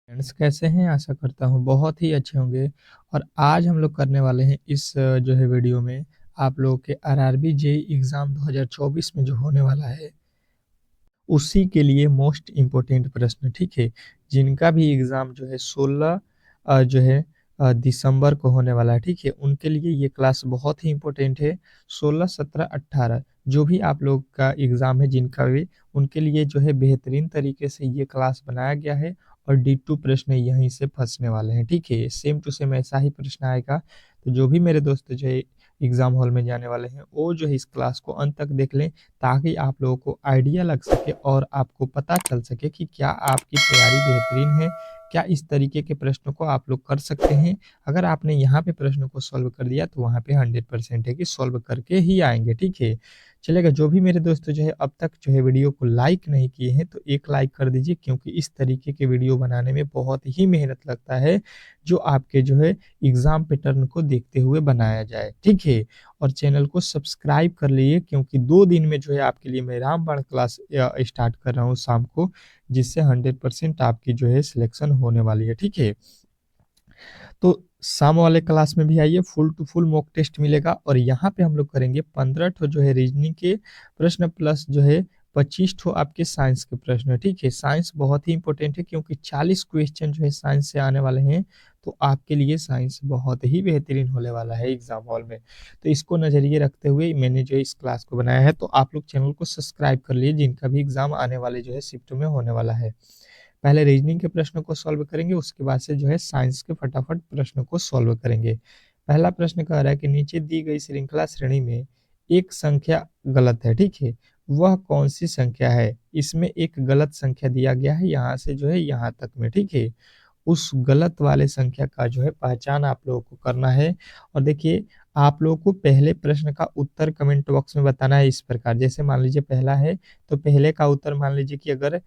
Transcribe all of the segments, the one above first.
Friends कैसे हैं? आशा करता हूँ बहुत ही अच्छे होंगे। और आज हम लोग करने वाले हैं इस जो है वीडियो में आप लोगों के आरआरबी जेईई एग्ज़ाम 2024 में जो होने वाला है, उसी के लिए मोस्ट इम्पोर्टेंट प्रश्न, ठीक है? जिनका भी एग्ज़ाम जो है 16 जो है दिसंबर को होने वाला है, ठीक है? उनके लिए ये क्लास बहुत ही इम्पोर्टेंट है। 16, 17, 18 जो भी आप लोग का एग्ज़ाम है जिनका भी, उनके लिए जो है बेहतरीन तरीके से ये क्लास बनाया गया है और D2 प्रश्न यहीं से फँसने वाले हैं, ठीक है? सेम टू सेम ऐसा ही प्रश्न आएगा। तो जो भी मेरे दोस्त जो है एग्ज़ाम हॉल में जाने वाले हैं, वो जो है इस क्लास को अंत तक देख लें, ताकि आप लोगों को आइडिया लग सके और आपको पता चल सके कि क्या आपकी तैयारी बेहतरीन है, क्या इस तरीके के प्रश्नों को आप लोग कर सकते हैं। अगर आपने यहाँ पे प्रश्नों को सॉल्व कर दिया तो वहाँ पे 100% है कि सॉल्व करके ही आएँगे, ठीक है? चलेगा, जो भी मेरे दोस्त जो है अब तक जो है वीडियो को लाइक नहीं किए हैं तो एक लाइक कर दीजिए, क्योंकि इस तरीके के वीडियो बनाने में बहुत ही मेहनत लगता है, जो आपके जो है एग्ज़ाम पैटर्न को देखते हुए बनाया जाए, ठीक है? और चैनल को सब्सक्राइब कर लीजिए, क्योंकि 2 दिन में जो है आपके लिए मैं रामबाण क्लास स्टार्ट कर रहा हूँ शाम को, जिससे 100% आपकी जो है सिलेक्शन होने वाली है, ठीक है? तो शाम वाले क्लास में भी आइए, full to full mock test मिलेगा और यहाँ पे हम लोग करेंगे 15 ठो जो है रीजनिंग के प्रश्न प्लस जो है 25 ठो आपके साइंस के प्रश्न, ठीक है? साइंस बहुत ही इंपॉर्टेंट है, क्योंकि 40 क्वेश्चन जो है साइंस से आने वाले हैं, तो आपके लिए साइंस बहुत ही बेहतरीन होने वाला है एग्जाम हॉल में। तो इसको नज़रिए रखते हुए मैंने जो इस क्लास को बनाया है, तो आप लोग चैनल को सब्सक्राइब कर लिए, जिनका भी एग्जाम आने वाले जो है शिफ्ट में होने वाला है। पहले रीजनिंग के प्रश्नों को सॉल्व करेंगे, उसके बाद से जो है साइंस के फटाफट प्रश्नों को सॉल्व करेंगे। पहला प्रश्न कह रहा है कि नीचे दी गई श्रृंखला श्रेणी में एक संख्या गलत है, ठीक है? वह कौन सी संख्या है? इसमें एक गलत संख्या दिया गया है यहाँ से जो है यहाँ तक में, ठीक है? उस गलत वाले संख्या का जो है पहचान आप लोगों को करना है। और देखिए, आप लोगों को पहले प्रश्न का उत्तर कमेंट बॉक्स में बताना है इस प्रकार। जैसे मान लीजिए पहला है, तो पहले का उत्तर मान लीजिए कि अगर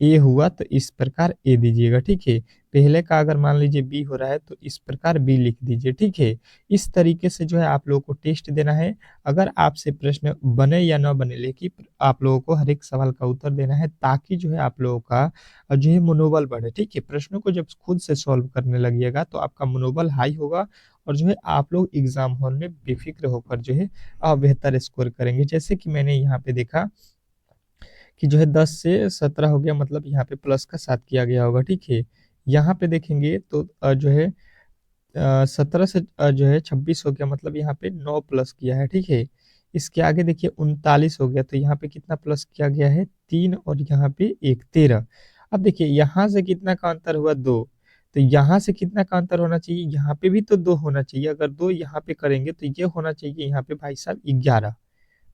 ए हुआ तो इस प्रकार ए दीजिएगा, ठीक है? पहले का अगर मान लीजिए बी हो रहा है तो इस प्रकार बी लिख दीजिए, ठीक है? इस तरीके से जो है आप लोगों को टेस्ट देना है। अगर आपसे प्रश्न बने या ना बने, लेकिन आप लोगों को हर एक सवाल का उत्तर देना है, ताकि जो है आप लोगों का जो है मनोबल बढ़े, ठीक है? प्रश्नों को जब खुद से सॉल्व करने लगिएगा तो आपका मनोबल हाई होगा और जो है आप लोग एग्जाम हॉल में बेफिक्र होकर जो है बेहतर स्कोर करेंगे। जैसे कि मैंने यहाँ पे देखा कि जो है 10 से 17 हो गया, मतलब यहाँ पे प्लस का 7 किया गया होगा, ठीक है? यहाँ पे देखेंगे तो जो है 17 से जो है 26 हो गया, मतलब यहाँ पे 9 प्लस किया है, ठीक है? इसके आगे देखिए 39 हो गया, तो यहाँ पे कितना प्लस किया गया है? 3, और यहाँ पे 1, 13। अब देखिए यहाँ से कितना का अंतर हुआ? 2। तो यहाँ से कितना का अंतर होना चाहिए? यहाँ पे भी तो 2 होना चाहिए। अगर 2 यहाँ पे करेंगे तो ये होना चाहिए यहाँ पे भाई साहब 11।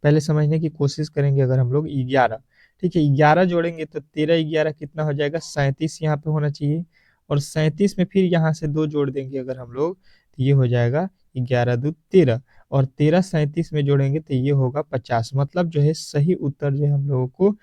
पहले समझने की कोशिश करेंगे, अगर हम लोग 11, ठीक है, 11 जोड़ेंगे तो 13 11 कितना हो जाएगा? 37 यहाँ पे होना चाहिए। और 37 में फिर यहाँ से 2 जोड़ देंगे अगर हम लोग, तो ये हो जाएगा 11 दू 13। और 13 37 में जोड़ेंगे तो ये होगा 50। मतलब जो है सही उत्तर जो है हम लोगों को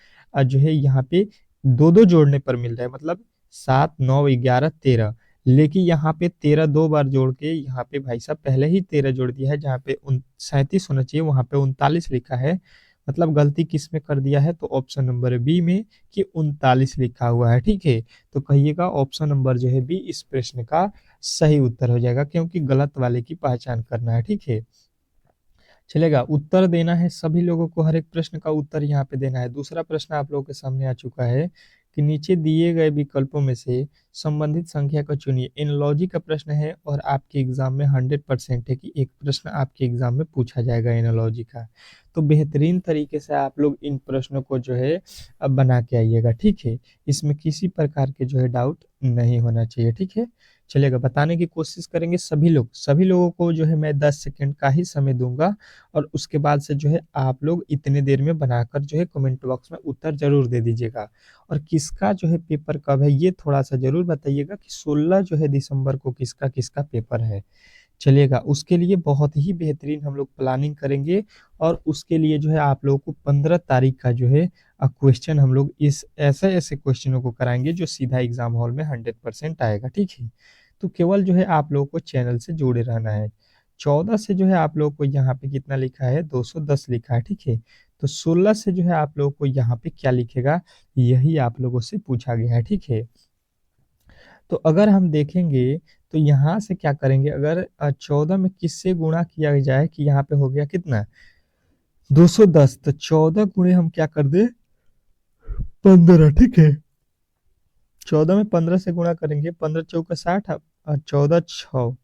जो है यहाँ पे दो दो जोड़ने पर मिल रहा है, मतलब 7 9 11 13। लेकिन यहाँ पे 13 दो बार जोड़ के यहाँ पे भाई साहब पहले ही 13 जोड़ दिया है, जहाँ पे 37 होना चाहिए वहाँ पे 39 लिखा है। मतलब गलती किस में कर दिया है? तो ऑप्शन नंबर बी में, कि 39 लिखा हुआ है, ठीक है? तो कहिएगा ऑप्शन नंबर जो है बी इस प्रश्न का सही उत्तर हो जाएगा, क्योंकि गलत वाले की पहचान करना है, ठीक है? चलेगा, उत्तर देना है सभी लोगों को, हर एक प्रश्न का उत्तर यहाँ पे देना है। दूसरा प्रश्न आप लोगों के सामने आ चुका है कि नीचे दिए गए विकल्पों में से संबंधित संख्या को चुनिए। एनालॉजी का प्रश्न है और आपके एग्जाम में 100% है कि एक प्रश्न आपके एग्जाम में पूछा जाएगा एनालॉजी का। तो बेहतरीन तरीके से आप लोग इन प्रश्नों को जो है अब बना के आइएगा, ठीक है? इसमें किसी प्रकार के जो है डाउट नहीं होना चाहिए, ठीक है? चलेगा, बताने की कोशिश करेंगे सभी लोगों को जो है मैं 10 सेकंड का ही समय दूंगा, और उसके बाद से जो है आप लोग इतने देर में बनाकर जो है कमेंट बॉक्स में उत्तर जरूर दे दीजिएगा। और किसका जो है पेपर कब है ये थोड़ा सा जरूर बताइएगा, कि 16 जो है दिसंबर को किसका किसका पेपर है। चलिएगा, उसके लिए बहुत ही बेहतरीन हम लोग प्लानिंग करेंगे, और उसके लिए जो है आप लोगों को 15 तारीख का जो है क्वेश्चन हम लोग इस ऐसे ऐसे क्वेश्चनों को कराएंगे जो सीधा एग्जाम हॉल में 100% आएगा, ठीक है? तो केवल जो है आप लोगों को चैनल से जुड़े रहना है। 14 से जो है आप लोगों को यहाँ पे कितना लिखा है? 210 लिखा है, ठीक है? तो 16 से जो है आप लोगों को यहाँ पे क्या लिखेगा, यही आप लोगों से पूछा गया है, ठीक है? तो अगर हम देखेंगे तो यहाँ से क्या करेंगे, अगर 14 में किससे गुणा किया जाए कि यहाँ पे हो गया कितना 210, तो 14 गुणे हम क्या कर दे 15, ठीक है। 14 में 15 से गुणा करेंगे, 15 चौका 60, 14 6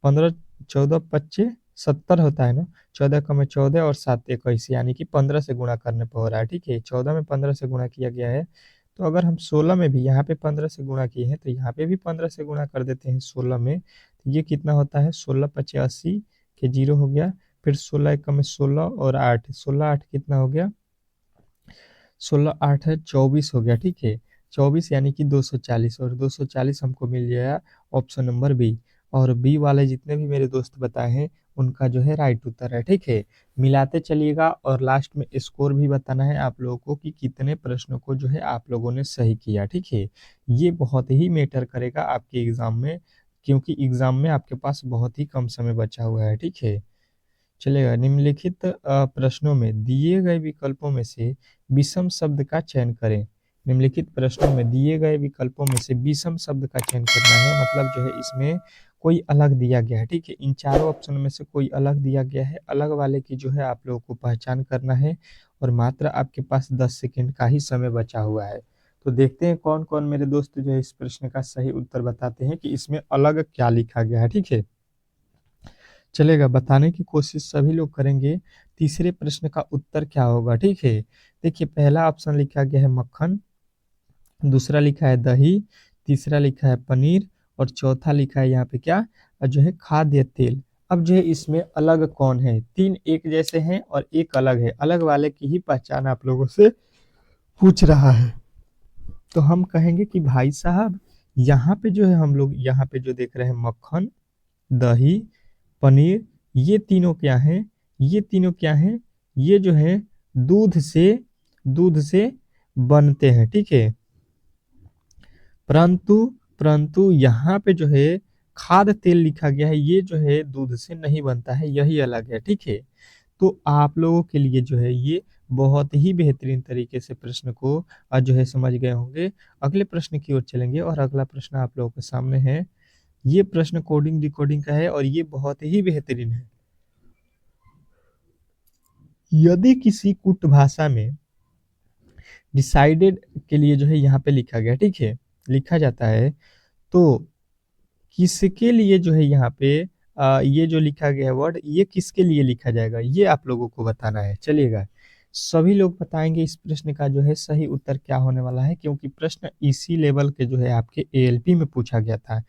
15 14 25 70 होता है ना। 14 का में 14 और 7 21, यानी कि 15 से गुणा करने पर हो रहा है, ठीक है। 14 में 15 से गुणा किया गया है, तो अगर हम 16 में भी यहाँ पे 15 से गुणा किए हैं तो यहाँ पे भी 15 से गुणा कर देते हैं 16 में, तो ये कितना होता है 16 25 80 के 0 हो गया। फिर 16 एक में 16 और 8, 16 8 कितना हो गया 16 8 है 24 हो गया, ठीक है। 24 यानी कि 240, और 240 हमको मिल गया ऑप्शन नंबर बी। और बी वाले जितने भी मेरे दोस्त बताए हैं उनका जो है राइट उत्तर है, ठीक है। मिलाते चलिएगा और लास्ट में स्कोर भी बताना है आप लोगों को कि कितने प्रश्नों को जो है आप लोगों ने सही किया, ठीक है। ये बहुत ही मैटर करेगा आपके एग्जाम में, क्योंकि एग्जाम में आपके पास बहुत ही कम समय बचा हुआ है, ठीक है। चलेगा। निम्नलिखित प्रश्नों में दिए गए विकल्पों में से विषम शब्द का चयन करें। निम्नलिखित प्रश्नों में दिए गए विकल्पों में से विषम शब्द का चयन करना है, मतलब जो है इसमें कोई अलग दिया गया है, ठीक है। इन चारों ऑप्शन में से कोई अलग दिया गया है, अलग वाले की जो है आप लोगों को पहचान करना है, और मात्र आपके पास 10 सेकंड का ही समय बचा हुआ है। तो देखते हैं कौन कौन मेरे दोस्त जो है इस प्रश्न का सही उत्तर बताते हैं कि इसमें अलग क्या लिखा गया है, ठीक है। चलेगा, बताने की कोशिश सभी लोग करेंगे तीसरे प्रश्न का उत्तर क्या होगा, ठीक है। देखिए, पहला ऑप्शन लिखा गया है मक्खन, दूसरा लिखा है दही, तीसरा लिखा है पनीर, और चौथा लिखा है यहाँ पे क्या जो है खाद्य तेल। अब जो है इसमें अलग कौन है, तीन एक जैसे हैं और एक अलग है, अलग वाले की ही पहचान आप लोगों से पूछ रहा है। तो हम कहेंगे कि भाई साहब यहाँ पे जो है हम लोग यहाँ पे जो देख रहे हैं मक्खन, दही, पनीर, ये तीनों क्या हैं, ये तीनों क्या हैं, ये जो है दूध से बनते हैं, ठीक है। परंतु परंतु यहाँ पे जो है खाद्य तेल लिखा गया है, ये जो है दूध से नहीं बनता है, यही अलग है, ठीक है। तो आप लोगों के लिए जो है ये बहुत ही बेहतरीन तरीके से प्रश्न को जो है समझ गए होंगे। अगले प्रश्न की ओर चलेंगे, और अगला प्रश्न आप लोगों के सामने है। ये प्रश्न कोडिंग डिकोडिंग का है और ये बहुत ही बेहतरीन है। यदि किसी कुट भाषा में डिसाइडेड के लिए जो है यहाँ पे लिखा गया, ठीक है, लिखा जाता है, तो किसके लिए जो है यहाँ पे ये जो लिखा गया है वर्ड, ये किसके लिए लिखा जाएगा, ये आप लोगों को बताना है। चलिएगा, सभी लोग बताएंगे इस प्रश्न का जो है सही उत्तर क्या होने वाला है, क्योंकि प्रश्न इसी लेवल के जो है आपके एएलपी में पूछा गया था।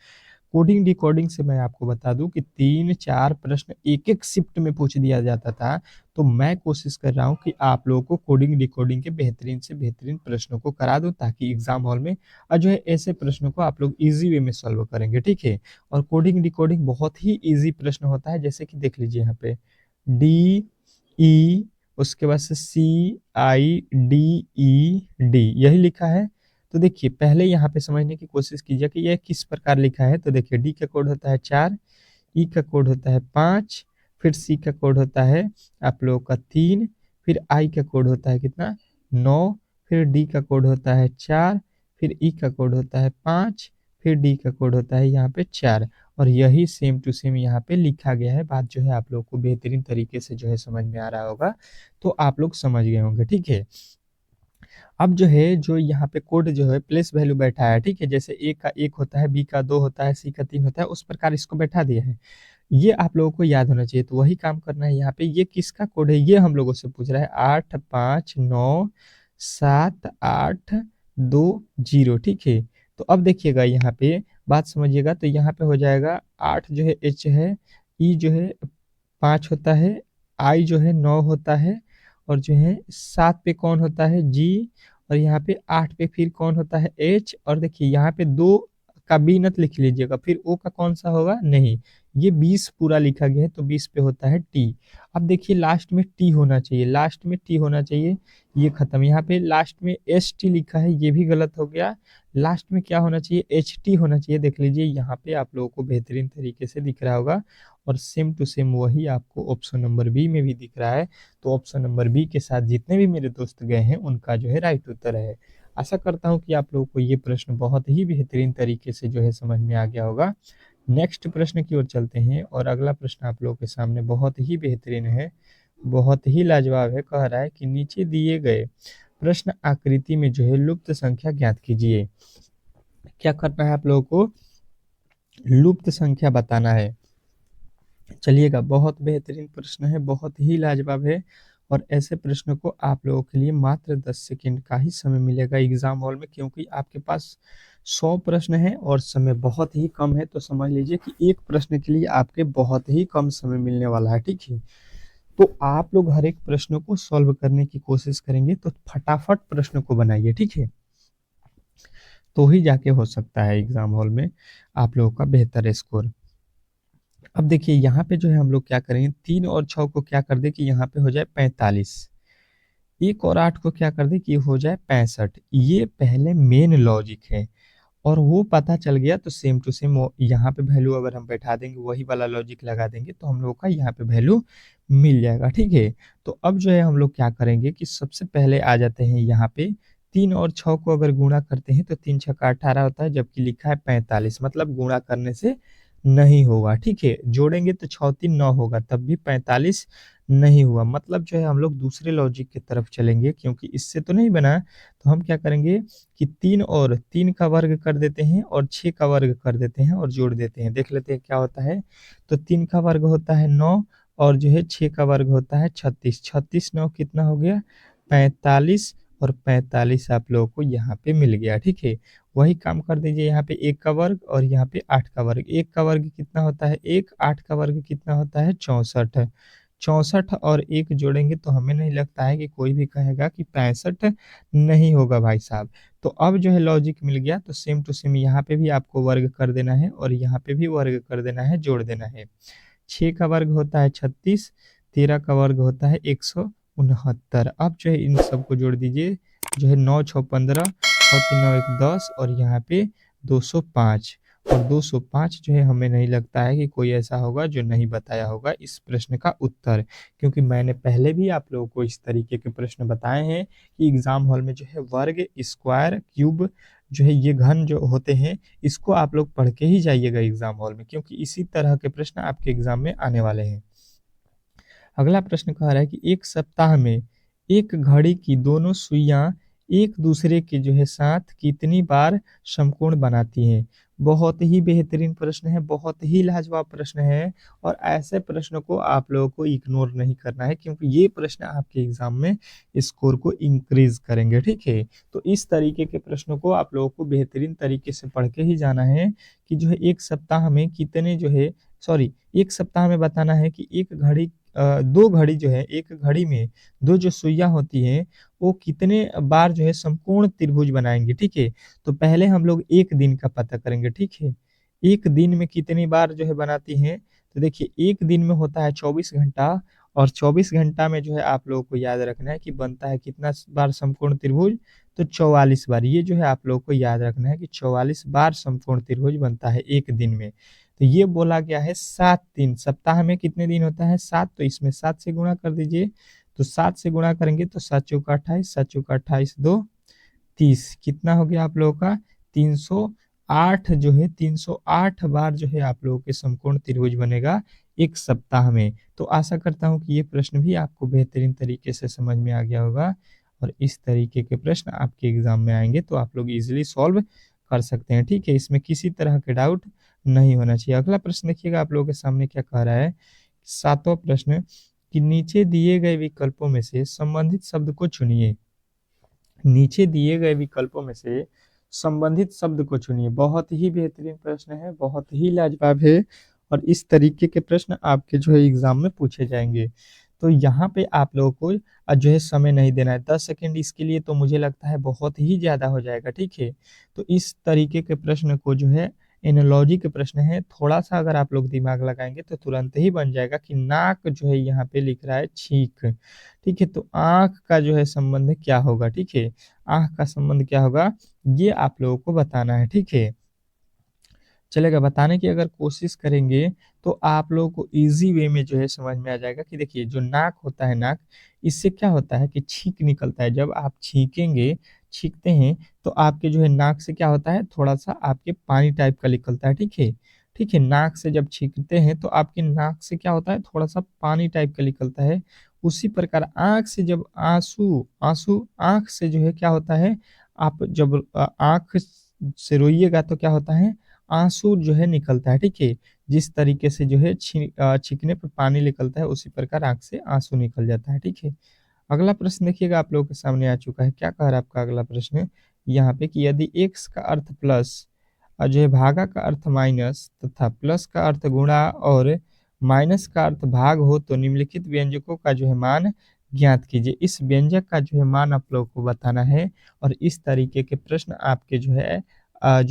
कोडिंग डिकोडिंग से मैं आपको बता दूं कि 3-4 प्रश्न एक एक शिफ्ट में पूछ दिया जाता था। तो मैं कोशिश कर रहा हूं कि आप लोगों को कोडिंग डिकोडिंग के बेहतरीन से बेहतरीन प्रश्नों को करा दूं, ताकि एग्जाम हॉल में जो है ऐसे प्रश्नों को आप लोग इजी वे में सॉल्व करेंगे, ठीक है। और कोडिंग डिकोडिंग बहुत ही इजी प्रश्न होता है, जैसे कि देख लीजिए यहाँ पे डी ई, उसके बाद से CIDED यही लिखा है। तो देखिए, पहले यहाँ पे समझने की कोशिश कीजिए कि यह किस प्रकार लिखा है। तो देखिए, डी का कोड होता है 4, ई का कोड होता है 5, फिर सी का कोड होता है आप लोगों का 3, फिर आई का कोड होता है कितना 9, फिर डी का कोड होता है 4, फिर ई का कोड होता है 5, फिर डी का कोड होता है यहाँ पे 4। और यही सेम टू सेम यहाँ पे लिखा गया है। बात जो है आप लोग को बेहतरीन तरीके से जो है समझ में आ रहा होगा, तो आप लोग समझ गए होंगे, ठीक है। अब जो है जो यहाँ पे कोड जो है प्लेस वैल्यू बैठा है, ठीक है, जैसे ए का 1 होता है, बी का 2 होता है, सी का 3 होता है, उस प्रकार इसको बैठा दिया है। ये आप लोगों को याद होना चाहिए, तो वही काम करना है यहाँ पे। ये किसका कोड है, ये हम लोगों से पूछ रहा है 859782 ठीक है। तो अब देखिएगा यहाँ पे बात समझिएगा, तो यहाँ पे हो जाएगा 8 जो है एच है, ई जो है 5 होता है, आई जो है 9 होता है, और जो है 7 पे कौन होता है जी, और यहाँ पे 8 पे फिर कौन होता है एच, और देखिए यहाँ पे 2 का बी नत लिख लीजिएगा, फिर ओ का कौन सा होगा नहीं, ये 20 पूरा लिखा गया है, तो 20 पे होता है टी। अब देखिए लास्ट में टी होना चाहिए, लास्ट में टी होना चाहिए, ये खत्म। यहाँ पे लास्ट में एस टी लिखा है, ये भी गलत हो गया। लास्ट में क्या होना चाहिए, एच टी होना चाहिए। देख लीजिए यहाँ पे आप लोगों को बेहतरीन तरीके से दिख रहा होगा, और सेम टू सेम वही आपको ऑप्शन नंबर बी में भी दिख रहा है। तो ऑप्शन नंबर बी के साथ जितने भी मेरे दोस्त गए हैं उनका जो है राइट उत्तर है। आशा करता हूँ कि आप लोगों को ये प्रश्न बहुत ही बेहतरीन तरीके से जो है समझ में आ गया होगा। नेक्स्ट प्रश्न की ओर चलते हैं और अगला प्रश्न आप लोगों के सामने बहुत ही बेहतरीन है, बहुत ही लाजवाब है। कह रहा है कि नीचे दिए गए प्रश्न आकृति में जो है लुप्त संख्या ज्ञात कीजिए। क्या करना है आप लोगों को? लुप्त संख्या बताना है। चलिएगा, बहुत बेहतरीन प्रश्न है, बहुत ही लाजवाब है और ऐसे प्रश्नों को आप लोगों के लिए मात्र 10 सेकंड का ही समय मिलेगा एग्जाम हॉल में, क्योंकि आपके पास 100 प्रश्न है और समय बहुत ही कम है। तो समझ लीजिए कि एक प्रश्न के लिए आपके बहुत ही कम समय मिलने वाला है, ठीक है। तो आप लोग हर एक प्रश्न को सॉल्व करने की कोशिश करेंगे, तो फटाफट प्रश्न को बनाइए, ठीक है। तो ही जाके हो सकता है एग्जाम हॉल में आप लोगों का बेहतर स्कोर। अब देखिए यहाँ पे जो है हम लोग क्या करेंगे, 3 और 6 को क्या कर दे कि यहाँ पे हो जाए 45, 1 और 8 को क्या कर दे कि हो जाए 65। ये पहले मेन लॉजिक है और वो पता चल गया तो सेम टू सेम यहाँ पे वैल्यू अगर हम बैठा देंगे, वही वाला लॉजिक लगा देंगे तो हम लोग का यहाँ पे वैल्यू मिल जाएगा, ठीक है। तो अब जो है हम लोग क्या करेंगे कि सबसे पहले आ जाते हैं यहाँ पे 3 और 6 को अगर गुणा करते हैं तो 3 6 का 18 होता है, जबकि लिखा है 45, मतलब गुणा करने से नहीं होगा, ठीक है। जोड़ेंगे तो 6 3 9 होगा, तब भी 45 नहीं हुआ, मतलब जो है हम लोग दूसरे लॉजिक की तरफ चलेंगे, क्योंकि इससे तो नहीं बना। तो हम क्या करेंगे कि 3 और 3 का वर्ग कर देते हैं और 6 का वर्ग कर देते हैं और जोड़ देते हैं, देख लेते हैं क्या होता है। तो 3 का वर्ग होता है 9 और जो है 6 का वर्ग होता है 36, 36 9 कितना हो गया 45, और 45 आप लोगों को यहाँ पे मिल गया, ठीक है। वही काम कर दीजिए यहाँ पे 1 का वर्ग और यहाँ पे 8 का वर्ग, 1 का वर्ग कितना होता है 1, 8 का वर्ग कितना होता है 64, 64 और 1 जोड़ेंगे तो हमें नहीं लगता है कि कोई भी कहेगा कि 65 नहीं होगा भाई साहब। तो अब जो है लॉजिक मिल गया, तो सेम टू सेम यहाँ पे भी आपको वर्ग कर देना है और यहाँ पे भी वर्ग कर देना है, जोड़ देना है। 6 का वर्ग होता है 36, 13 का वर्ग होता है 169। अब जो है इन सबको जोड़ दीजिए, जो है 9 6 15, 6 3 9 1 10 और यहाँ पे 205, और 205 जो है हमें नहीं लगता है कि कोई ऐसा होगा जो नहीं बताया होगा इस प्रश्न का उत्तर, क्योंकि मैंने पहले भी आप लोगों को इस तरीके के प्रश्न बताए हैं कि एग्जाम हॉल में जो है वर्ग, स्क्वायर, क्यूब, जो है ये घन जो होते हैं, इसको आप लोग पढ़ के ही जाइएगा एग्जाम हॉल में, क्योंकि इसी तरह के प्रश्न आपके एग्जाम में आने वाले हैं। अगला प्रश्न कह रहा है कि एक सप्ताह में एक घड़ी की दोनों सुइयां एक दूसरे के जो है साथ कितनी बार समकोण बनाती हैं। बहुत ही बेहतरीन प्रश्न है, बहुत ही लाजवाब प्रश्न है और ऐसे प्रश्नों को आप लोगों को इग्नोर नहीं करना है, क्योंकि ये प्रश्न आपके एग्जाम में स्कोर को इंक्रीज करेंगे, ठीक है। तो इस तरीके के प्रश्नों को आप लोगों को बेहतरीन तरीके से पढ़ के ही जाना है कि जो है एक सप्ताह में कितने जो है, सॉरी, एक सप्ताह में बताना है कि एक घड़ी, दो घड़ी जो है, एक घड़ी में दो जो सुइयां होती हैं वो कितने बार जो है समकोण त्रिभुज बनाएंगे, ठीक है। तो पहले हम लोग एक दिन का पता करेंगे, ठीक है। एक दिन में कितनी बार जो है बनाती हैं, तो देखिए एक दिन में होता है 24 घंटा, और 24 घंटा में जो है आप लोगों को याद रखना है कि बनता है कितना बार समकोण त्रिभुज, तो 44 बार। ये जो है आप लोगों को याद रखना है कि 44 बार समकोण त्रिभुज बनता है एक दिन में। तो ये बोला गया है 7 दिन, सप्ताह में कितने दिन होता है 7, तो इसमें 7 से गुणा कर दीजिए। तो 7 से गुणा करेंगे तो 7 चौका 28, 7 चौका 28 2 30, कितना हो गया आप लोगों का 308, जो है 308 बार जो है आप लोगों के समकोण त्रिभुज बनेगा एक सप्ताह में। तो आशा करता हूँ कि ये प्रश्न भी आपको बेहतरीन तरीके से समझ में आ गया होगा और इस तरीके के प्रश्न आपके एग्जाम में आएंगे तो आप लोग इजीली सॉल्व कर सकते हैं, ठीक है। इसमें किसी तरह के डाउट नहीं होना चाहिए। अगला प्रश्न देखिएगा आप लोगों के सामने क्या कह रहा है, 7वां प्रश्न, कि नीचे दिए गए विकल्पों में से संबंधित शब्द को चुनिए। नीचे दिए गए विकल्पों में से संबंधित शब्द को चुनिए। बहुत ही बेहतरीन प्रश्न है, बहुत ही लाजवाब है और इस तरीके के प्रश्न आपके जो है एग्जाम में पूछे जाएंगे। तो यहाँ पे आप लोगों को जो है समय नहीं देना है, 10 सेकंड इसके लिए तो मुझे लगता है बहुत ही ज़्यादा हो जाएगा, ठीक है। तो इस तरीके के प्रश्न को जो है, एनालॉजी के प्रश्न है, थोड़ा सा अगर आप लोग दिमाग लगाएंगे तो तुरंत ही बन जाएगा कि नाक जो है यहाँ पे लिख रहा है छींक, ठीक है। तो आँख का जो है संबंध क्या होगा, ठीक है, आँख का संबंध क्या होगा ये आप लोगों को बताना है, ठीक है। चलेगा। बताने की अगर कोशिश करेंगे तो आप लोगों को ईज़ी वे में जो है समझ में आ जाएगा कि देखिए जो नाक होता है नाक, इससे क्या होता है कि छींक निकलता है। जब आप छींकते हैं तो आपके जो है नाक से क्या होता है, थोड़ा-सा आपके पानी टाइप का निकलता है, ठीक है? ठीक है, नाक से जब छींकते हैं तो आपकी नाक से क्या होता है, थोड़ा-सा पानी टाइप का निकलता है। उसी प्रकार आँख से जब आँख से जो है क्या होता है, आप जब आँख से रोइएगा तो क्या होता है, आँसू जो है निकलता है, ठीक है? जिस तरीके से जो है छींकने पे पानी निकलता है, उसी प्रकार आँख से आँसू निकल जाता है, ठीक है? अगला प्रश्न देखिएगा आप लोगों के सामने आ चुका है। क्या कह रहा है आपका अगला प्रश्न यहाँ पे कि यदि x का अर्थ प्लस और जो है भागा का अर्थ माइनस तथा प्लस का अर्थ गुणा और माइनस का अर्थ भाग हो तो निम्नलिखित व्यंजकों का जो है मान ज्ञात कीजिए। इस व्यंजक का जो है मान आप लोगों को बताना है और इस तरीके के प्रश्न आपके जो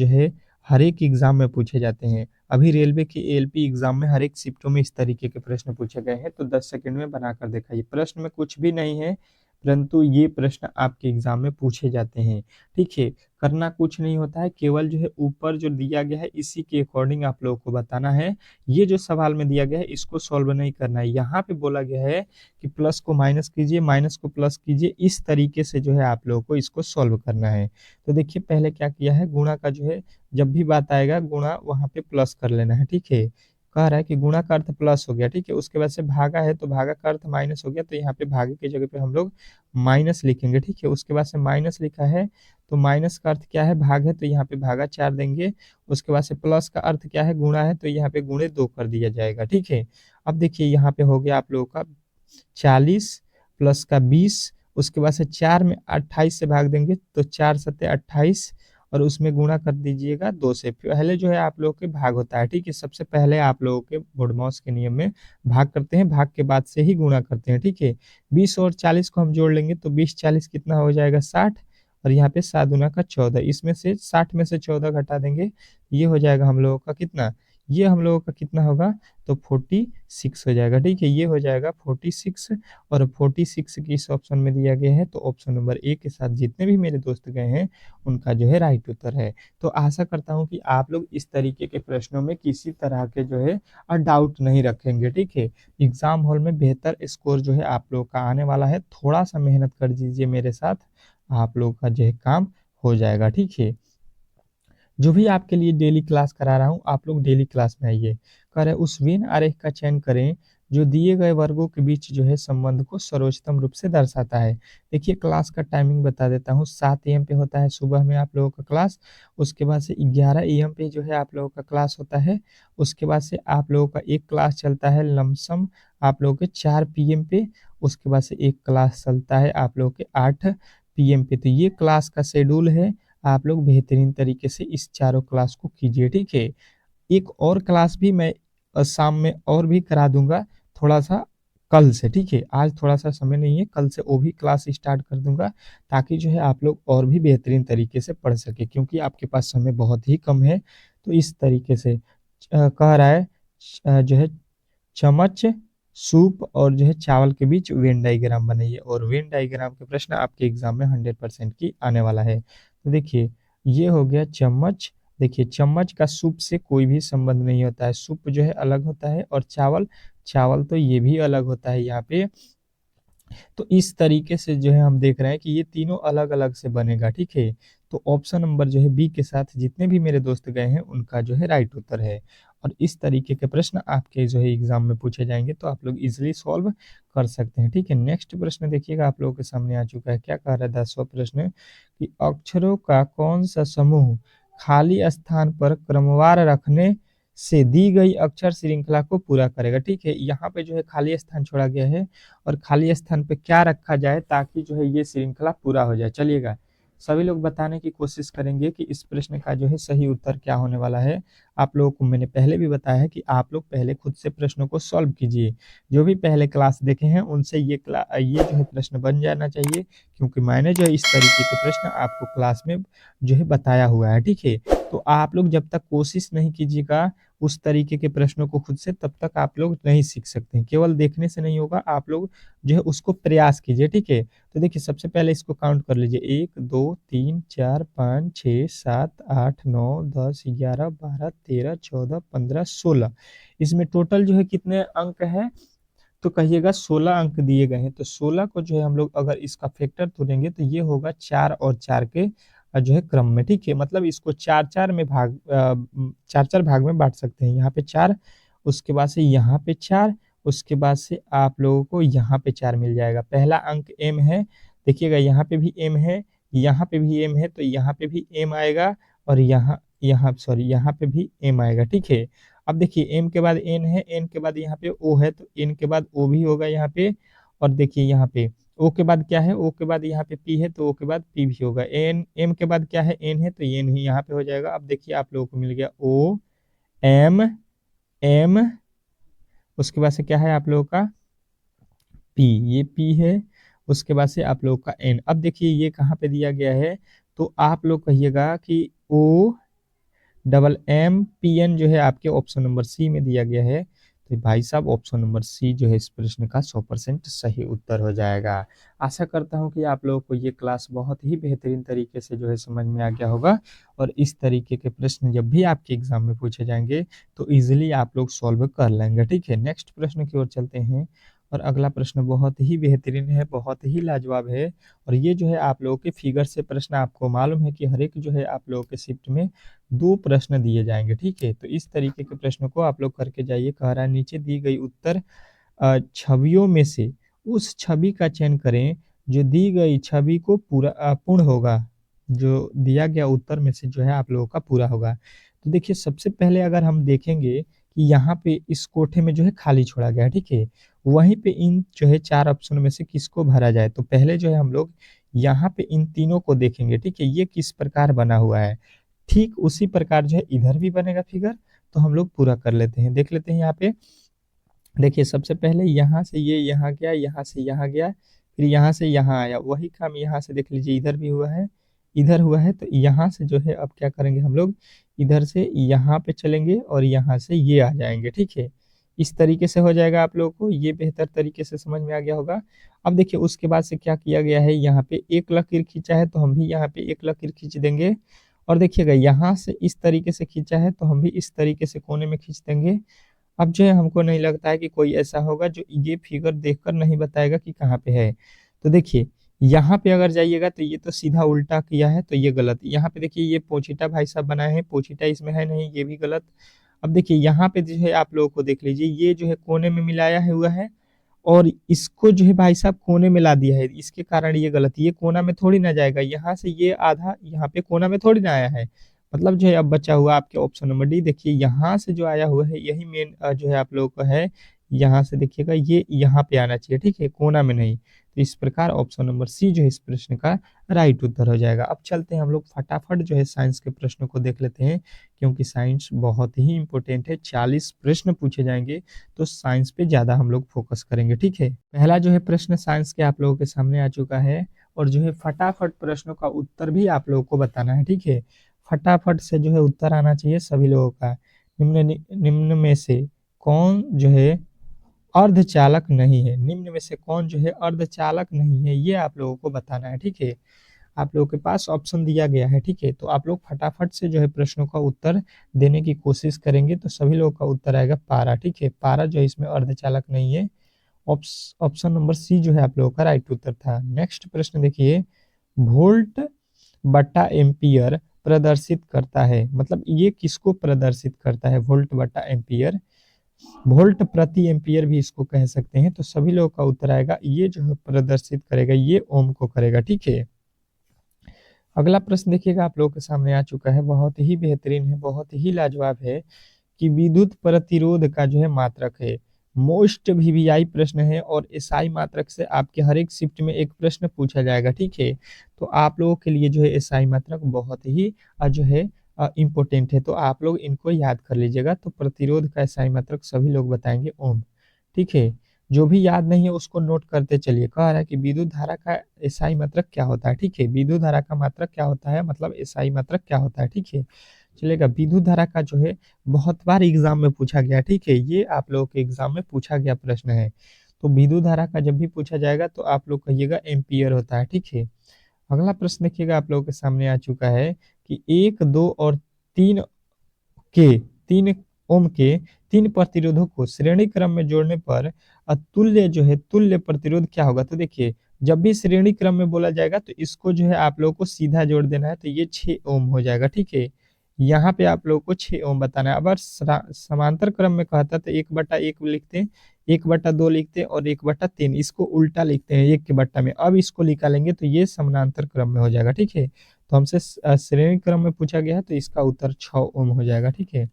है हर एक एग्जाम में पूछे जाते हैं। अभी रेलवे की एएलपी एग्जाम में हर एक शिफ्टों में इस तरीके के प्रश्न पूछे गए हैं, तो 10 सेकंड में बनाकर दिखाइए। प्रश्न में कुछ भी नहीं है, परंतु ये प्रश्न आपके एग्जाम में पूछे जाते हैं, ठीक है? करना कुछ नहीं होता है, केवल जो है ऊपर जो दिया गया है इसी के अकॉर्डिंग आप लोगों को बताना है। ये जो सवाल में दिया गया है इसको सॉल्व नहीं करना है। यहाँ पे बोला गया है कि प्लस को माइनस कीजिए, माइनस को प्लस कीजिए, इस तरीके से जो है आप लोगों को इसको सॉल्व करना है। तो देखिए पहले क्या किया है, गुणा का जो है जब भी बात आएगा गुणा वहाँ पे प्लस कर लेना है, ठीक है? कह रहा है कि गुणा का अर्थ प्लस हो गया, ठीक है? उसके बाद से भागा है तो भागा का अर्थ माइनस हो गया, तो यहाँ पे भागे की जगह पे हम लोग माइनस लिखेंगे, ठीक है? उसके बाद से माइनस लिखा है तो माइनस का अर्थ क्या है, भाग है, तो यहाँ पे भागा 4 देंगे। उसके बाद से प्लस का अर्थ क्या है, गुणा है, तो यहाँ पे गुणे 2 कर दिया जाएगा, ठीक है? अब देखिए यहाँ पे हो गया आप लोगों का 40 प्लस का 20, उसके बाद से 4 में 28 से भाग देंगे तो 4 सत्ते 28 और उसमें गुणा कर दीजिएगा 2 से। पहले जो है आप लोगों के भाग होता है, ठीक है? सबसे पहले आप लोगों के बोडमॉस के नियम में भाग करते हैं, भाग के बाद से ही गुणा करते हैं, ठीक है? 20 और 40 को हम जोड़ लेंगे तो 20-40 कितना हो जाएगा, 60 और यहाँ पे 7 दूना का 14, इसमें से 60 में से 14 घटा देंगे, ये हो जाएगा हम लोगों का कितना, ये हम लोगों का कितना होगा, तो 46 हो जाएगा, ठीक है? ये हो जाएगा 46 और 46 किस ऑप्शन में दिया गया है, तो ऑप्शन नंबर ए के साथ जितने भी मेरे दोस्त गए हैं उनका जो है राइट उत्तर है। तो आशा करता हूँ कि आप लोग इस तरीके के प्रश्नों में किसी तरह के जो है डाउट नहीं रखेंगे, ठीक है? एग्जाम हॉल में बेहतर स्कोर जो है आप लोग का आने वाला है, थोड़ा सा मेहनत कर दीजिए मेरे साथ, आप लोग का जो है काम हो जाएगा, ठीक है? जो भी आपके लिए डेली क्लास करा रहा हूँ, आप लोग डेली क्लास में आइए। कह रहे उस वेन आरेख का चयन करें जो दिए गए वर्गों के बीच जो है संबंध को सर्वोत्तम रूप से दर्शाता है। देखिए क्लास का टाइमिंग बता देता हूँ, 7 AM पे होता है सुबह में आप लोगों का क्लास, उसके बाद से 11 AM पे जो है आप लोगों का क्लास होता है, उसके बाद से आप लोगों का एक क्लास चलता है लमसम आप लोगों के 4 PM पे, उसके बाद से एक क्लास चलता है आप लोगों के 8 PM पे। तो ये क्लास का शेड्यूल है, आप लोग बेहतरीन तरीके से इस चारों क्लास को कीजिए, ठीक है? एक और क्लास भी मैं शाम में और भी करा दूँगा थोड़ा-सा कल से, ठीक है? आज थोड़ा-सा समय नहीं है, कल से वो भी क्लास स्टार्ट कर दूँगा ताकि जो है आप लोग और भी बेहतरीन तरीके से पढ़ सकें, क्योंकि आपके पास समय बहुत ही कम है। तो इस तरीके से कह रहा है जो है चम्मच, सूप और जो है चावल के बीच वेन डायग्राम बनाइए और वेन डायग्राम के प्रश्न आपके एग्जाम में 100% की आने वाला है। तो देखिए ये हो गया चम्मच, देखिए चम्मच का सूप से कोई भी संबंध नहीं होता है, सूप जो है अलग होता है और चावल, चावल तो ये भी अलग होता है यहाँ पे। तो इस तरीके से जो है हम देख रहे हैं कि ये तीनों अलग-अलग से बनेगा, ठीक है? तो ऑप्शन नंबर जो है बी के साथ जितने भी मेरे दोस्त गए हैं उनका जो है राइट उत्तर है और इस तरीके के प्रश्न आपके जो है एग्जाम में पूछे जाएँगे तो आप लोग ईज़िली सॉल्व कर सकते हैं, ठीक है? नेक्स्ट प्रश्न देखिएगा आप लोगों के सामने आ चुका है। क्या कह रहा है 10वां प्रश्न कि अक्षरों का कौन-सा समूह खाली स्थान पर क्रमवार रखने से दी गई अक्षर श्रृंखला को पूरा करेगा, ठीक है? यहाँ पे जो है खाली स्थान छोड़ा गया है और खाली स्थान पे क्या रखा जाए ताकि जो है ये श्रृंखला पूरा हो जाए। चलिएगा सभी लोग बताने की कोशिश करेंगे कि इस प्रश्न का जो है सही उत्तर क्या होने वाला है। आप लोगों को मैंने पहले भी बताया है कि आप लोग पहले खुद से प्रश्नों को सॉल्व कीजिए। जो भी पहले क्लास देखे हैं उनसे ये जो है प्रश्न बन जाना चाहिए, क्योंकि मैंने जो है इस तरीके के प्रश्न आपको क्लास में जो है बताया हुआ है, ठीक है? तो आप लोग जब तक कोशिश नहीं कीजिएगा उस तरीके के प्रश्नों को खुद से, तब तक आप लोग नहीं सीख सकते हैं। केवल देखने से नहीं होगा, आप लोग जो है उसको प्रयास कीजिए, ठीक है? तो देखिए सबसे पहले इसको काउंट कर लीजिए, 1, 2, 3, 4, 5, 6, 7, 8, 9, 10, 11, 12, 13, 14, 15, 16। इसमें टोटल जो है कितने अंक है? तो कहिएगा 16 अंक दिए गए हैं। तो 16 को जो है हम लोग अगर इसका फैक्टर तोड़ेंगे तो ये होगा 4 और 4 के जो है क्रम में, ठीक है? मतलब इसको 4-4 में 4-4 भाग में बाँट सकते हैं। यहाँ पे 4, उसके बाद से यहाँ पे 4, उसके बाद से आप लोगों को यहाँ पे 4 मिल जाएगा। पहला अंक m है, देखिएगा यहाँ पे भी m है, यहाँ पे भी m है, तो यहाँ पे भी m आएगा और यहाँ यहाँ सॉरी यहाँ पे भी m आएगा, ठीक है? अब देखिए m के बाद n है, n के बाद यहाँ पे o है, तो n के बाद o भी होगा यहाँ पे, और देखिए यहाँ पे o के बाद क्या है? o के बाद यहाँ पे p है, तो o के बाद p भी होगा। n m के बाद क्या है? n है, तो n ही यहाँ पे हो जाएगा। अब देखिए आप लोगों को मिल गया o m m, उसके बाद से क्या है आप लोगों का? p, ये p है, उसके बाद से आप लोगों का n। अब देखिए ये कहाँ पे दिया गया है? तो आप लोग कहिएगा कि o double M P N जो है आपके ऑप्शन नंबर सी में दिया गया है। तो भाई साहब ऑप्शन नंबर सी जो है इस प्रश्न का 100% सही उत्तर हो जाएगा। आशा करता हूं कि आप लोगों को ये क्लास बहुत ही बेहतरीन तरीके से जो है समझ में आ गया होगा, और इस तरीके के प्रश्न जब भी आपके एग्जाम में पूछे जाएंगे तो इजीली आप लोग सॉल्व कर लेंगे, ठीक है? नेक्स्ट प्रश्न की ओर चलते हैं, और अगला प्रश्न बहुत ही बेहतरीन है, बहुत ही लाजवाब है। और ये जो है आप लोगों के फिगर से प्रश्न, आपको मालूम है कि हर एक जो है आप लोगों के शिफ्ट में 2 प्रश्न दिए जाएंगे, ठीक है? तो इस तरीके के प्रश्नों को आप लोग करके जाइए। कह रहा है नीचे दी गई उत्तर छवियों में से उस छवि का चयन करें जो दी गई छवि को पूर्ण होगा, जो दिया गया उत्तर में से जो है आप लोगों का पूरा होगा। तो देखिए सबसे पहले अगर हम देखेंगे कि यहाँ पे इस कोठे में जो है खाली छोड़ा गया है, ठीक है? वहीं पे इन जो है 4 ऑप्शन में से किसको भरा जाए? तो पहले जो है हम लोग यहाँ पे इन तीनों को देखेंगे, ठीक है? ये किस प्रकार बना हुआ है। ठीक उसी प्रकार जो है इधर भी बनेगा फिगर, तो हम लोग पूरा कर लेते हैं। देख लेते हैं यहाँ पे, देखिए सबसे पहले यहाँ से ये यहाँ गया, यहाँ से यहाँ गया, फिर यहाँ से यहाँ आया। वही काम यहाँ से देख लीजिए इधर भी हुआ है, इधर हुआ है। तो यहाँ से जो है अब क्या करेंगे हम लोग, इधर से यहाँ पे चलेंगे और यहाँ से ये आ जाएंगे, ठीक है? इस तरीके से हो जाएगा। आप लोगों को ये बेहतर तरीके से समझ में आ गया होगा। अब देखिए उसके बाद से क्या किया गया है, यहाँ पे एक लकीर खींचा है तो हम भी यहाँ पे एक लकीर खींच देंगे। और देखिएगा यहाँ से इस तरीके से खींचा है तो हम भी इस तरीके से कोने में खींच देंगे। अब जो है हमको नहीं लगता है कि कोई ऐसा होगा जो ये फिगर देखकर नहीं बताएगा कि कहाँ पे है। तो देखिए यहाँ पे अगर जाइएगा तो ये तो सीधा उल्टा किया है, तो ये गलत। यहाँ पे देखिए ये पोचीटा भाई साहब बनाए हैं, पोचीटा इसमें है नहीं, ये भी गलत। अब देखिए यहाँ पे जो है आप लोगों को देख लीजिए, ये जो है कोने में मिलाया हुआ है और इसको जो है भाई साहब कोने में ला दिया है, इसके कारण ये गलत। ये कोना में थोड़ी ना जाएगा, यहाँ से ये आधा यहाँ पे कोना में थोड़ी ना आया है। मतलब जो है अब बचा हुआ आपके ऑप्शन नंबर डी। देखिए यहाँ से जो आया हुआ है यही मेन जो है आप लोगों का है। यहाँ से देखिएगा ये यहाँ पे आना चाहिए, ठीक है? कोना में नहीं। तो इस प्रकार ऑप्शन नंबर सी जो है इस प्रश्न का राइट उत्तर हो जाएगा। अब चलते हैं हम लोग फटाफट जो है साइंस के प्रश्नों को देख लेते हैं, क्योंकि साइंस बहुत ही इंपॉर्टेंट है। 40 प्रश्न पूछे जाएंगे, तो साइंस पे ज्यादा हम लोग फोकस करेंगे, ठीक है? पहला जो है प्रश्न साइंस के आप लोगों के सामने आ चुका है, और जो है फटाफट प्रश्नों का उत्तर भी आप लोगों को बताना है, ठीक है? फटाफट से जो है उत्तर आना चाहिए सभी लोगों का। निम्न में से कौन जो है अर्धचालक नहीं है? निम्न में से कौन जो है अर्धचालक नहीं है, ये आप लोगों को बताना है, ठीक है? आप लोगों के पास ऑप्शन दिया गया है, ठीक है? तो आप लोग फटाफट से जो है प्रश्नों का उत्तर देने की कोशिश करेंगे, तो सभी लोगों का उत्तर आएगा पारा, ठीक है? पारा जो है इसमें अर्धचालक नहीं है। ऑप्शन नंबर सी जो है आप लोगों का राइट उत्तर था। नेक्स्ट प्रश्न देखिए, वोल्ट बटा एम्पियर प्रदर्शित करता है, मतलब ये किसको प्रदर्शित करता है? वोल्ट बटा एम्पियर, वोल्ट प्रति एम्पियर भी इसको कह सकते हैं। तो सभी लोगों का उत्तर आएगा ये जो है प्रदर्शित करेगा, ये ओम को करेगा, ठीक है? अगला प्रश्न देखिएगा आप लोगों के सामने आ चुका है, बहुत ही बेहतरीन है, बहुत ही लाजवाब है, कि विद्युत प्रतिरोध का जो है मात्रक है। मोस्ट वीवीआई प्रश्न है, और एसआई मात्रक से आपके हर एक शिफ्ट में एक प्रश्न पूछा जाएगा, ठीक है? तो आप लोगों के लिए जो है एसआई मात्रक बहुत ही जो है इम्पोर्टेंट है, तो आप लोग इनको याद कर लीजिएगा। तो प्रतिरोध का एसआई मात्रक सभी लोग बताएंगे ओम, ठीक है? जो भी याद नहीं है उसको नोट करते चलिए। कह रहा है कि विद्युत धारा का एसआई मात्रक क्या होता है, ठीक है? विद्युत धारा का मात्रक क्या होता है, मतलब एसआई मात्रक क्या होता है, ठीक है? चलेगा। विद्युत धारा का जो है बहुत बार एग्जाम में पूछा गया, ठीक है, ये आप लोगों के एग्जाम में पूछा गया प्रश्न है। तो विद्युत धारा का जब भी पूछा जाएगा तो आप लोग कहिएगा एम्पियर होता है, ठीक है। अगला प्रश्न देखिएगा आप लोगों के सामने आ चुका है कि 1, 2 और 3 के 3 ओम के 3 प्रतिरोधों को श्रेणी क्रम में जोड़ने पर अतुल्य जो है तुल्य प्रतिरोध क्या होगा। तो देखिए, जब भी श्रेणी क्रम में बोला जाएगा तो इसको जो है आप लोगों को सीधा जोड़ देना है, तो ये 6 ओम हो जाएगा, ठीक है। यहाँ पे आप लोगों को 6 ओम बताना है। अगर समांतर क्रम में कहता तो 1/1 लिखते हैं, 1/2 लिखते हैं और 1/3, इसको उल्टा लिखते हैं 1 के बट्टा में। अब इसको निकालेंगे तो ये समानांतर क्रम में हो जाएगा, ठीक है। तो हमसे श्रेणी क्रम में पूछा गया है तो इसका उत्तर 6 ओम हो जाएगा, ठीक है।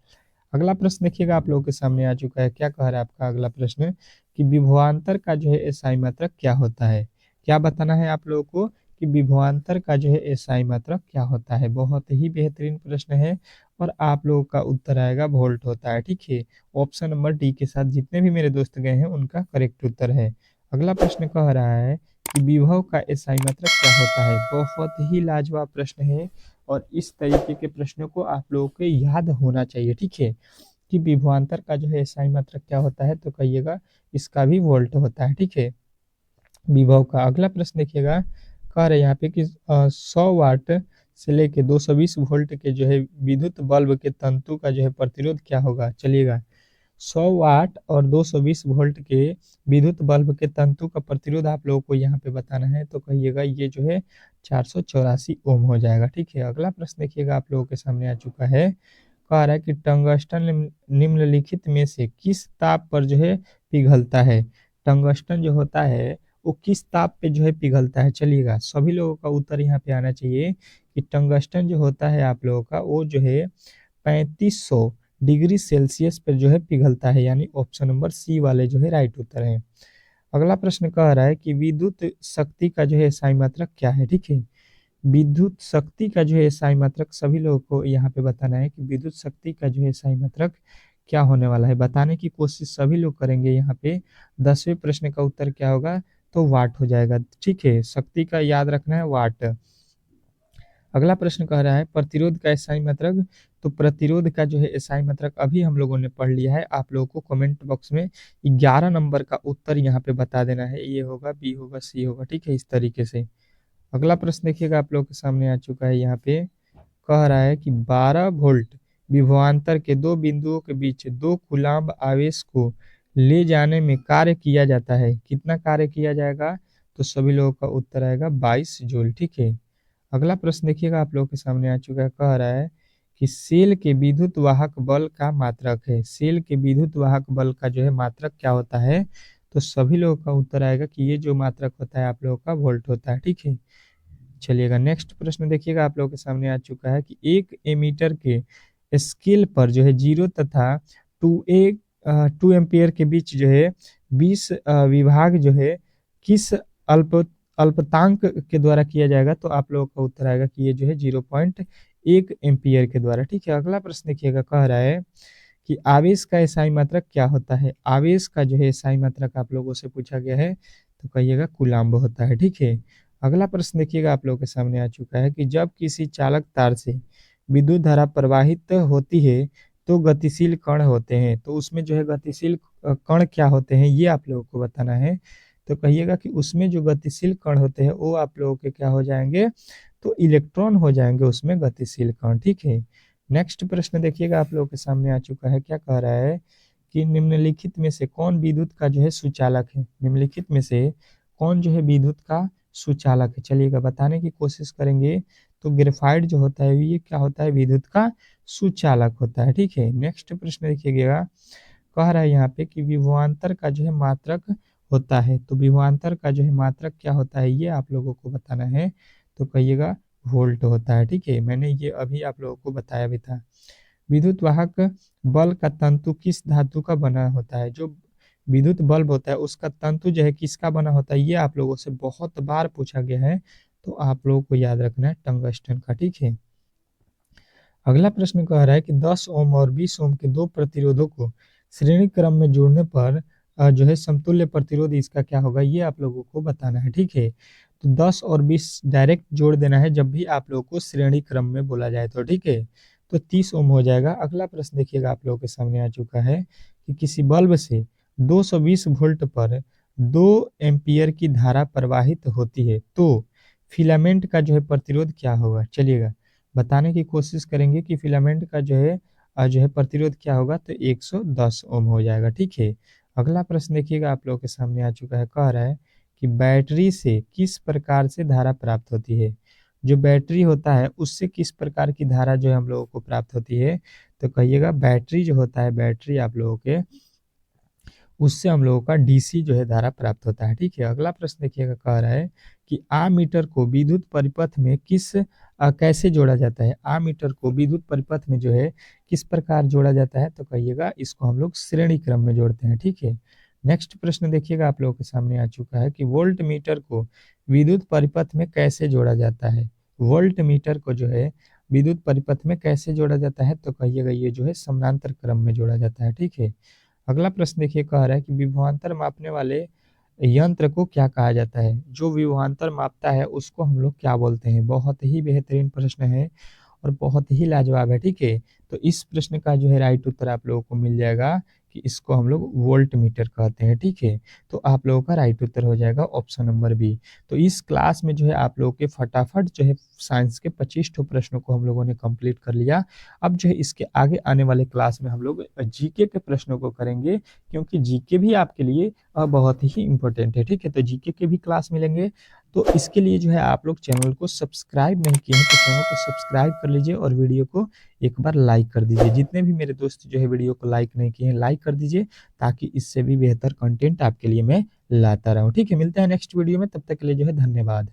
अगला प्रश्न देखिएगा आप लोगों के सामने आ चुका है। क्या कह रहा है आपका अगला प्रश्न कि विभवांतर का जो है एसआई मात्रक क्या होता है। क्या बताना है आप लोगों को कि विभवांतर का जो है एसआई मात्रक क्या होता है। बहुत ही बेहतरीन प्रश्न है और आप लोगों का उत्तर आएगा वोल्ट होता है, ठीक है। ऑप्शन नंबर डी के साथ जितने भी मेरे दोस्त गए हैं उनका करेक्ट उत्तर है। अगला प्रश्न कह रहा है कि विभव का एसआई मात्रक क्या होता है। बहुत ही लाजवाब प्रश्न है और इस तरीके के प्रश्नों को आप लोगों को याद होना चाहिए, ठीक है, कि विभवांतर का जो है एसआई मात्रक क्या होता है। तो कहिएगा इसका भी वोल्ट होता है, ठीक है, विभव का। अगला प्रश्न देखिएगा, कह रहे हैं यहाँ पे कि 100 वाट से लेके 220 वोल्ट के जो है विद्युत बल्ब के तंतु का जो है प्रतिरोध क्या होगा। चलिएगा, 100 वाट और 220 वोल्ट के विद्युत बल्ब के तंतु का प्रतिरोध आप लोगों को यहाँ पे बताना है। तो कहिएगा ये जो है 484 ओम हो जाएगा, ठीक है। अगला प्रश्न देखिएगा आप लोगों के सामने आ चुका है। कह रहा है कि टंगस्टन निम्नलिखित में से किस ताप पर जो है पिघलता है। टंगस्टन जो होता है वो किस ताप पे जो है पिघलता है। चलिएगा, सभी लोगों का उत्तर यहाँ पे आना चाहिए कि टंगस्टन जो होता है आप लोगों का वो जो है 3500 डिग्री सेल्सियस पर जो है पिघलता है, यानी ऑप्शन नंबर सी वाले जो है राइट उत्तर है। अगला प्रश्न कह रहा है कि विद्युत शक्ति का जो है एसआई मात्रक क्या है, ठीक है। विद्युत शक्ति का जो है एसआई मात्रक सभी लोगों को यहाँ पे बताना है कि विद्युत शक्ति का जो है एसआई मात्रक क्या होने वाला है। बताने की कोशिश सभी लोग करेंगे यहाँ पे। 10वें प्रश्न का उत्तर क्या होगा, तो वाट हो जाएगा, ठीक है। शक्ति का याद रखना है वाट। अगला प्रश्न कह रहा है प्रतिरोध का एसआई मात्रक। तो प्रतिरोध का जो है एसआई मात्रक अभी हम लोगों ने पढ़ लिया है। आप लोगों को कमेंट बॉक्स में 11 नंबर का उत्तर यहाँ पे बता देना है, ए होगा, बी होगा, सी होगा, ठीक है, इस तरीके से। अगला प्रश्न देखिएगा आप लोगों के सामने आ चुका है। यहाँ पे कह रहा है कि 12 वोल्ट विभवांतर के दो बिंदुओं के बीच 2 कूलाम्ब आवेश को ले जाने में कार्य किया जाता है। कितना कार्य किया जाएगा, तो सभी लोगों का उत्तर आएगा 22 जूल, ठीक है। अगला प्रश्न देखिएगा आप लोगों के सामने आ चुका है। कह रहा है कि सेल के विद्युत वाहक बल का मात्रक है। सेल के विद्युत वाहक बल का जो है मात्रक क्या होता है। तो सभी लोगों का उत्तर आएगा कि ये जो मात्रक होता है आप लोगों का वोल्ट होता है, ठीक है। चलिएगा, नेक्स्ट प्रश्न देखिएगा आप लोगों के सामने आ चुका है कि 1 एमीटर के स्केल पर जो है 0 तथा 2 एम्पियर के बीच जो है 20 विभाग जो है किस अल्पतांक के द्वारा किया जाएगा। तो आप लोगों का उत्तर आएगा कि ये जो है 0.1 एम्पियर के द्वारा, ठीक है। अगला प्रश्न देखिएगा, कह रहा है कि आवेश का एसआई मात्रक क्या होता है। आवेश का जो है एसआई मात्रक आप लोगों से पूछा गया है, तो कहिएगा कूलाम्ब होता है, ठीक है। अगला प्रश्न देखिएगा आप लोगों के सामने आ चुका है कि जब किसी चालक तार से विद्युत धारा प्रवाहित होती है तो गतिशील कण होते हैं। तो उसमें जो है गतिशील कण क्या होते हैं ये आप लोगों को बताना है। तो कहिएगा कि उसमें जो गतिशील कण होते हैं वो आप लोगों के क्या हो जाएंगे, तो इलेक्ट्रॉन हो जाएंगे उसमें गतिशील कण, ठीक है। नेक्स्ट प्रश्न देखिएगा आप लोगों के सामने आ चुका है। क्या कह रहा है कि निम्नलिखित में से कौन विद्युत का जो है सुचालक है। निम्नलिखित में से कौन जो है विद्युत का सुचालक है। चलिएगा, बताने की कोशिश करेंगे। तो ग्रेफाइट जो होता है ये क्या होता है, विद्युत का सुचालक होता है, ठीक है। नेक्स्ट प्रश्न देखिएगा, कह रहा है यहाँ पे कि विभवांतर का जो है मात्रक होता है। तो विभवांतर का जो है मात्रक क्या होता है ये आप लोगों को बताना है। तो कहिएगा वोल्ट होता है, ठीक है। मैंने ये अभी आप लोगों को बताया भी था। विद्युत वाहक बल का तंतु किस धातु का बना होता है। जो विद्युत बल्ब होता है उसका तंतु जो है किसका बना होता है, ये आप लोगों से बहुत बार पूछा गया है। तो आप लोगों को याद रखना है टंगस्टन का, ठीक है। अगला प्रश्न कह रहा है कि 10 ओम और 20 ओम के दो प्रतिरोधों को श्रेणी क्रम में जोड़ने पर जो है समतुल्य प्रतिरोध इसका क्या होगा, ये आप लोगों को बताना है, ठीक है। तो 10 और 20 डायरेक्ट जोड़ देना है जब भी आप लोगों को श्रेणी क्रम में बोला जाए तो, ठीक है। तो 30 ओम हो जाएगा। अगला प्रश्न देखिएगा आप लोगों के सामने आ चुका है कि किसी बल्ब से 220 वोल्ट पर 2 एम्पीयर की धारा प्रवाहित होती है तो फिलामेंट का जो है प्रतिरोध क्या होगा। चलिएगा बताने की कोशिश करेंगे कि फिलामेंट का जो है प्रतिरोध क्या होगा, तो 110 ओम हो जाएगा। ठीक है। अगला प्रश्न देखिएगा आप लोगों के सामने आ चुका है, कह रहा है कि बैटरी से किस प्रकार से धारा प्राप्त होती है। जो बैटरी होता है उससे किस प्रकार की धारा जो है हम लोगों को प्राप्त होती है, तो कहिएगा बैटरी जो होता है, बैटरी आप लोगों के उससे हम लोगों का डीसी जो है धारा प्राप्त होता है। ठीक है। अगला प्रश्न देखिएगा, कह रहा है कि आमीटर को विद्युत परिपथ में कैसे जोड़ा जाता है। आमीटर को विद्युत परिपथ में जो है किस प्रकार जोड़ा जाता है, तो कहिएगा इसको हम लोग श्रेणी क्रम में जोड़ते हैं। ठीक है। नेक्स्ट प्रश्न देखिएगा आप लोगों के सामने आ चुका है कि वोल्ट मीटर को विद्युत परिपथ में कैसे जोड़ा जाता है। वोल्ट मीटर को जो है विद्युत परिपथ में कैसे जोड़ा जाता है, तो कहिएगा ये जो है समानांतर क्रम में जोड़ा जाता है। ठीक है। अगला प्रश्न देखिए, कह रहा है कि विभवांतर मापने वाले यंत्र को क्या कहा जाता है। जो विभवांतर मापता है उसको हम लोग क्या बोलते हैं। बहुत ही बेहतरीन प्रश्न है और बहुत ही लाजवाब है। ठीक है। तो इस प्रश्न का जो है राइट उत्तर आप लोगों को मिल जाएगा कि इसको हम लोग वोल्ट मीटर कहते हैं। ठीक है। तो आप लोगों का राइट उत्तर हो जाएगा ऑप्शन नंबर बी। तो इस क्लास में जो है आप लोगों के फटाफट जो है साइंस के 25 प्रश्नों को हम लोगों ने कंप्लीट कर लिया। अब जो है इसके आगे आने वाले क्लास में हम लोग जीके के प्रश्नों को करेंगे, क्योंकि जीके भी आपके लिए बहुत ही इंपॉर्टेंट है। ठीक है। तो जीके के भी क्लास मिलेंगे। तो इसके लिए जो है आप लोग चैनल को सब्सक्राइब नहीं किए हैं तो चैनल को सब्सक्राइब कर लीजिए और वीडियो को एक बार लाइक कर दीजिए। जितने भी मेरे दोस्त जो है वीडियो को लाइक नहीं किए हैं लाइक कर दीजिए, ताकि इससे भी बेहतर कंटेंट आपके लिए मैं लाता रहूं। ठीक है। मिलते हैं नेक्स्ट वीडियो में, तब तक के लिए जो है धन्यवाद।